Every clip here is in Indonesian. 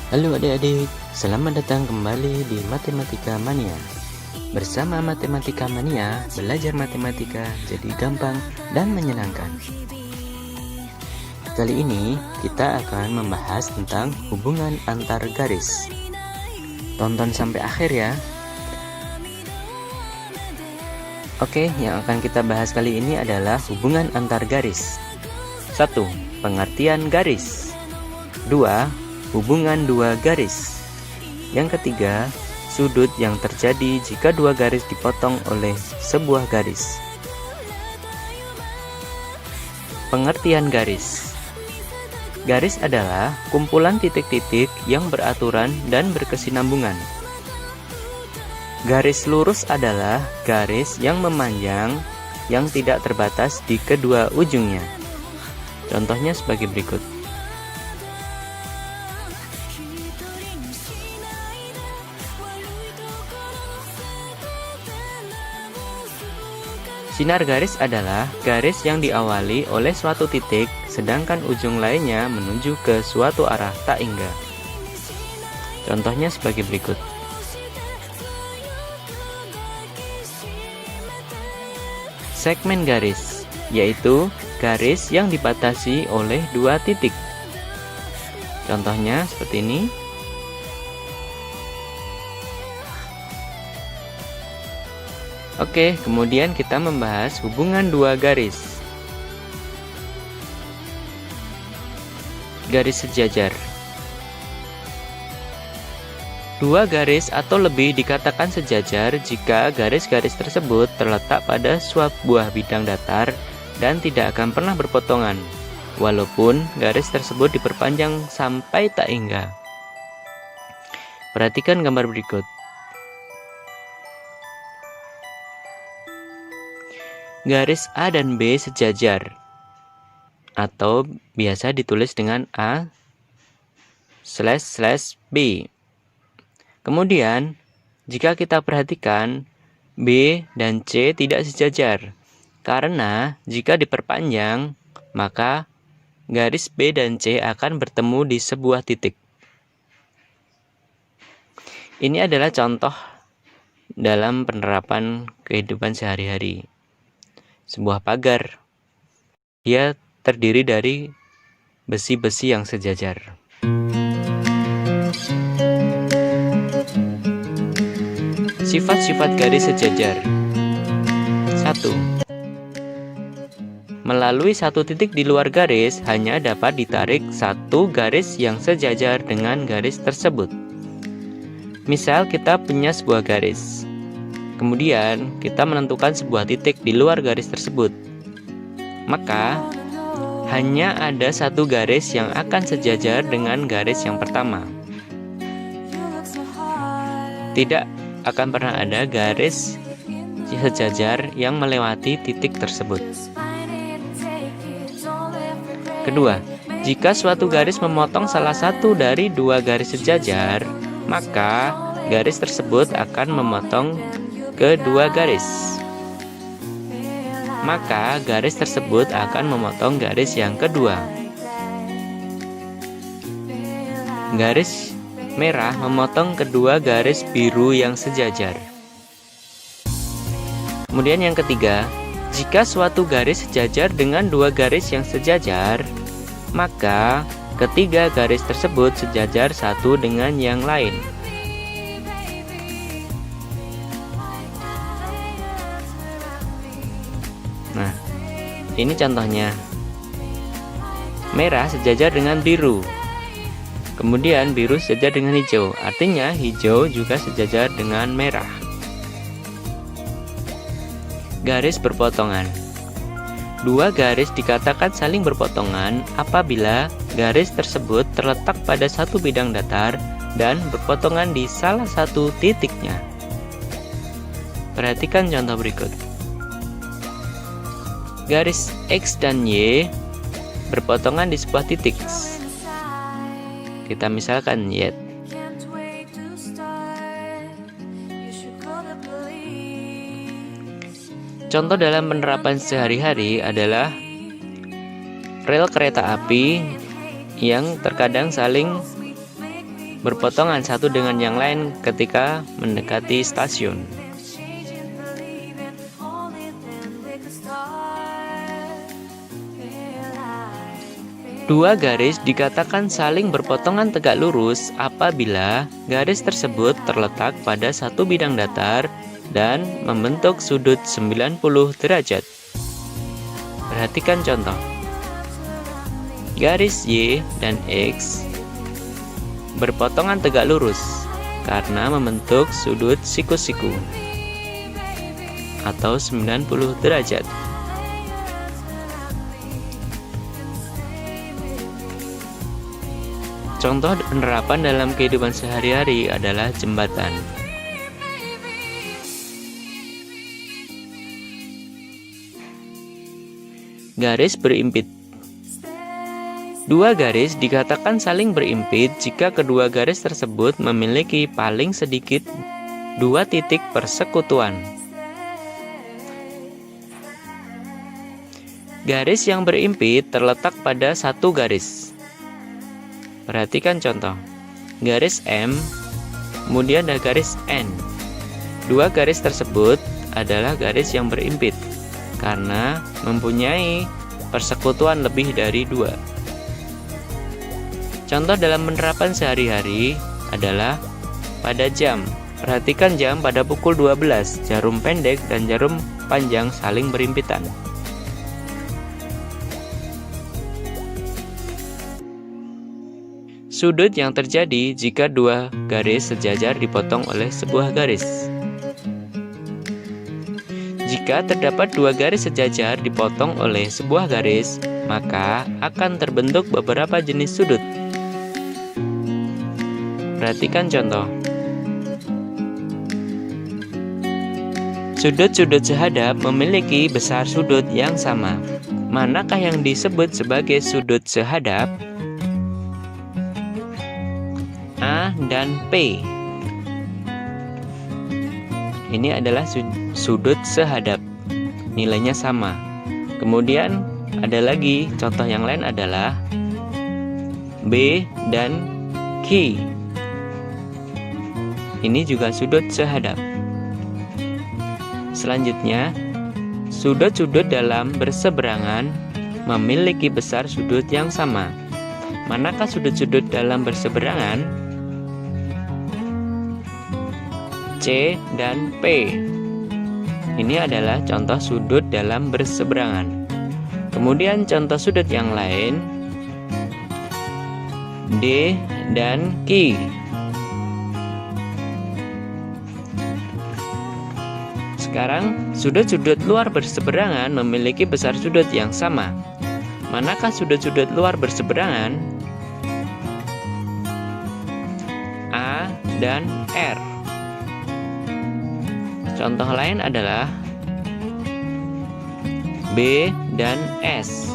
Halo adik-adik, selamat datang kembali di Matematika Mania. Bersama Matematika Mania, belajar matematika jadi gampang dan menyenangkan. Kali ini kita akan membahas tentang hubungan antar garis. Tonton sampai akhir ya. Oke, yang akan kita bahas kali ini adalah hubungan antar garis. 1. Pengertian garis. 2. Hubungan dua garis. Yang ketiga, sudut yang terjadi jika dua garis dipotong oleh sebuah garis. Pengertian garis. Garis adalah kumpulan titik-titik yang beraturan dan berkesinambungan. Garis lurus adalah garis yang memanjang yang tidak terbatas di kedua ujungnya. Contohnya sebagai berikut. Sinar garis adalah garis yang diawali oleh suatu titik, sedangkan ujung lainnya menuju ke suatu arah tak hingga. Contohnya sebagai berikut. Segmen garis, yaitu garis yang dibatasi oleh dua titik. Contohnya seperti ini. Oke, kemudian kita membahas hubungan dua garis. Garis sejajar. Dua garis atau lebih dikatakan sejajar jika garis-garis tersebut terletak pada sebuah bidang datar dan tidak akan pernah berpotongan, walaupun garis tersebut diperpanjang sampai tak hingga. Perhatikan gambar berikut. Garis A dan B sejajar, atau biasa ditulis dengan A//B. Kemudian, jika kita perhatikan, B dan C tidak sejajar, karena jika diperpanjang, maka garis B dan C akan bertemu di sebuah titik. Ini adalah contoh dalam penerapan kehidupan sehari-hari. Sebuah pagar, dia terdiri dari besi-besi yang sejajar. Sifat-sifat garis sejajar. 1. Melalui satu titik di luar garis hanya dapat ditarik satu garis yang sejajar dengan garis tersebut. Misal kita punya sebuah garis. Kemudian, kita menentukan sebuah titik di luar garis tersebut. Maka, hanya ada satu garis yang akan sejajar dengan garis yang pertama. Tidak akan pernah ada garis sejajar yang melewati titik tersebut. Kedua, jika suatu garis memotong salah satu dari dua garis sejajar, maka garis tersebut akan memotong kedua garis. Maka garis tersebut akan memotong garis yang kedua. Garis merah memotong kedua garis biru yang sejajar. Kemudian yang ketiga, jika suatu garis sejajar dengan dua garis yang sejajar, maka ketiga garis tersebut sejajar satu dengan yang lain. Nah, ini contohnya. Merah sejajar dengan biru. Kemudian biru sejajar dengan hijau. Artinya hijau juga sejajar dengan merah. Garis berpotongan. Dua garis dikatakan saling berpotongan apabila garis tersebut terletak pada satu bidang datar dan berpotongan di salah satu titiknya. Perhatikan contoh berikut. Garis X dan Y berpotongan di sebuah titik. Kita misalkan Y. Contoh dalam penerapan sehari-hari adalah rel kereta api yang terkadang saling berpotongan satu dengan yang lain ketika mendekati stasiun. Dua garis dikatakan saling berpotongan tegak lurus apabila garis tersebut terletak pada satu bidang datar dan membentuk sudut 90 derajat. Perhatikan contoh. Garis Y dan X berpotongan tegak lurus karena membentuk sudut siku-siku atau 90 derajat. Contoh penerapan dalam kehidupan sehari-hari adalah jembatan. Garis berimpit. Dua garis dikatakan saling berimpit jika kedua garis tersebut memiliki paling sedikit dua titik persekutuan. Garis yang berimpit terletak pada satu garis. Perhatikan contoh. Garis M, kemudian ada garis N. Dua garis tersebut adalah garis yang berimpit karena mempunyai persekutuan lebih dari dua. Contoh dalam penerapan sehari-hari adalah pada jam. Perhatikan jam pada pukul 12, jarum pendek dan jarum panjang saling berimpitan. Sudut yang terjadi jika dua garis sejajar dipotong oleh sebuah garis. Jika terdapat dua garis sejajar dipotong oleh sebuah garis, maka akan terbentuk beberapa jenis sudut. Perhatikan contoh. Sudut-sudut sehadap memiliki besar sudut yang sama. Manakah yang disebut sebagai sudut sehadap? A dan P. Ini adalah sudut sehadap. Nilainya sama. Kemudian ada lagi contoh yang lain adalah B dan Q. Ini juga sudut sehadap. Selanjutnya, sudut-sudut dalam berseberangan memiliki besar sudut yang sama. Manakah sudut-sudut dalam berseberangan? C dan P. Ini adalah contoh sudut dalam berseberangan. Kemudian contoh sudut yang lain D dan Q. Sekarang, sudut-sudut luar berseberangan memiliki besar sudut yang sama. Manakah sudut-sudut luar berseberangan? A dan R. Contoh lain adalah B dan S.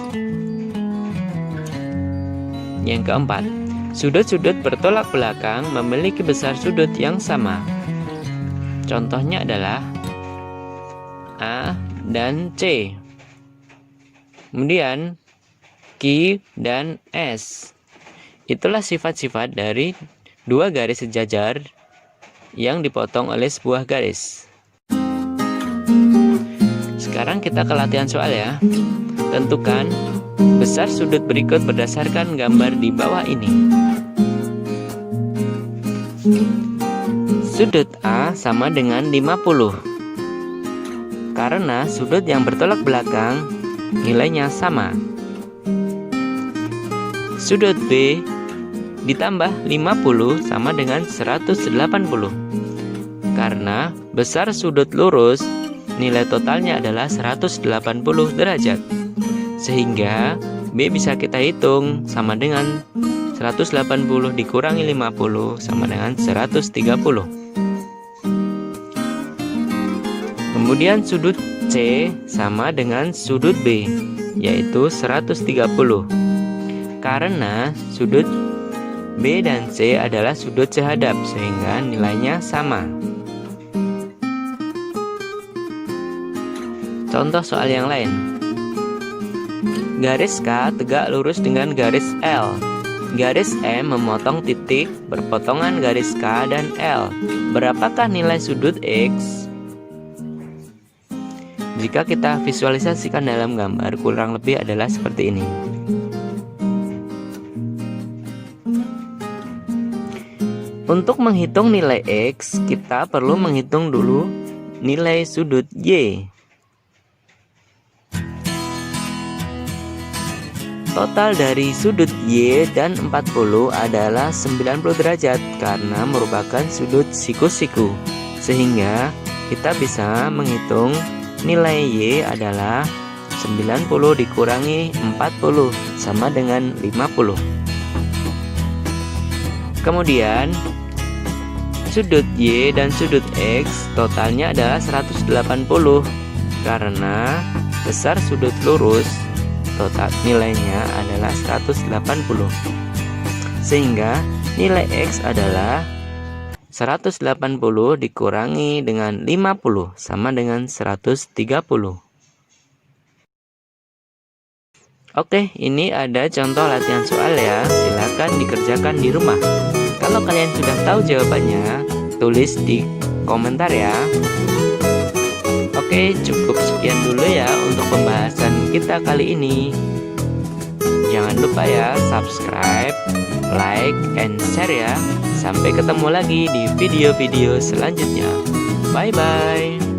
Yang keempat, sudut-sudut bertolak belakang memiliki besar sudut yang sama. Contohnya adalah A dan C. Kemudian Q dan S. Itulah sifat-sifat dari dua garis sejajar yang dipotong oleh sebuah garis. Sekarang kita ke latihan soal ya. Tentukan besar sudut berikut berdasarkan gambar di bawah ini. Sudut A sama dengan 50. Karena sudut yang bertolak belakang nilainya sama. Sudut B ditambah 50 sama dengan 180. Karena besar sudut lurus nilai totalnya adalah 180 derajat. Sehingga B bisa kita hitung sama dengan 180 dikurangi 50 sama dengan 130. Kemudian sudut C sama dengan sudut B, yaitu 130. Karena sudut B dan C adalah sudut sehadap, sehingga nilainya sama. Contoh soal yang lain. Garis K tegak lurus dengan garis L. Garis M memotong titik berpotongan garis K dan L. Berapakah nilai sudut X? Jika kita visualisasikan dalam gambar, kurang lebih adalah seperti ini. Untuk menghitung nilai X, kita perlu menghitung dulu nilai sudut Y. Total dari sudut Y dan 40 adalah 90 derajat karena merupakan sudut siku-siku. Sehingga kita bisa menghitung nilai Y adalah 90 dikurangi 40 sama dengan 50. Kemudian sudut Y dan sudut X totalnya adalah 180 karena besar sudut lurus total nilainya adalah 180. Sehingga nilai X adalah 180 dikurangi dengan 50 sama dengan 130. Oke, ini ada contoh latihan soal ya. Silakan dikerjakan di rumah. Kalau kalian sudah tahu jawabannya, tulis di komentar ya. Oke, cukup sekian dulu ya untuk pembahasan kita kali ini. Jangan lupa ya subscribe, like, and share ya. Sampai ketemu lagi di video-video selanjutnya. Bye-bye.